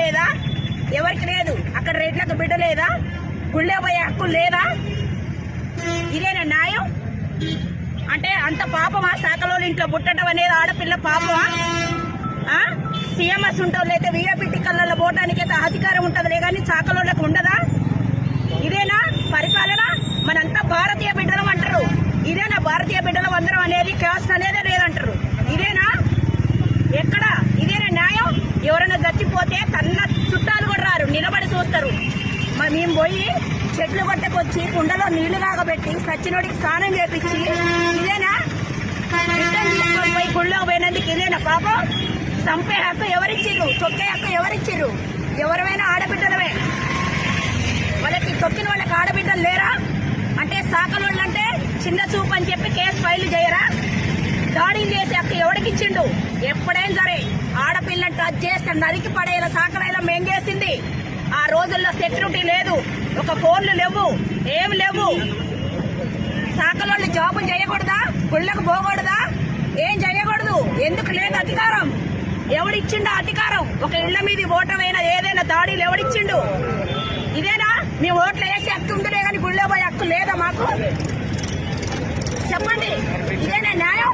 లేదా? ఎవరికి లేదు? అక్కడ రెడ్లకు బిడ్డ లేదా? గుళ్ళో పోయే హక్కు లేదా? ఇదేనా న్యాయం? అంటే అంత పాపమా శాఖలో ఇంట్లో పుట్టడం అనేది? ఆడపిల్ల పాపమా? సీఎంఎస్ ఉంటావు లేక వీఐపీ టిక్కలలో పోవడానికి అయితే అధికారం ఉంటుందిలే కానీ శాఖలోకి ఉండదా? ఇదేనా పరిపాలన? మనంతా భారతీయ బిడ్డలం అంటారు. ఇదేనా భారతీయ బిడ్డలం అందరం అనేది? కాస్ట్ అనేదే లేదంటారు. ఇదేనా? ఎక్కడ? ఇదేనా న్యాయం? ఎవరైనా చచ్చిపోతే తన్న చుట్టాలు కూడా రారు, నిలబడి చూస్తారు. మరి మేము పోయి చెట్లు కొట్టకొచ్చి కుండలో నీళ్లు కాగబెట్టి సచ్చినోడికి స్నానం చేపించి ఇదేనా? రిటర్న్ తీసుకొని పోయి గుళ్ళో పోయినందుకు ఇదేనా పాపం? చంపే హక్కు ఎవరిచ్చిర్రు? తొక్కే హక్కు ఎవరిచ్చిర్రు? ఎవరైనా ఆడబిడ్డలమే. వాళ్ళకి తొక్కిన వాళ్ళకి ఆడబిడ్డలు లేరా? అంటే శాఖలోళ్ళు అంటే చిన్న చూపు అని చెప్పి కేసు ఫైల్ చేయరా? దాడులు చేసే హక్కు ఎవరికిచ్చిండు? ఎప్పుడైనా సరే ఆడపిల్లని టచ్ చేస్తే నరికి పడేలా శాఖలైనా మేం చేసింది. ఆ రోజుల్లో సెక్యూరిటీ లేదు, ఒక ఫోన్లు లేవు, ఏమి లేవు. శాఖలోళ్ళు జాబులు చేయకూడదా? గుళ్ళకు పోకూడదా? ఏం చేయకూడదు. ఎందుకు లేదు అధికారం? ఎవడిచ్చిండు అధికారం? ఒక ఇళ్ల మీద ఓటమైనా ఏదైనా దాడులు ఎవడిచ్చిండు? ఇదేనా? మీ ఓట్లు వేసే హక్కు ఉందిలే కానీ గుళ్ళో పోయే హక్కు లేదా మాకు? చెప్పండి, ఇదేనా న్యాయం?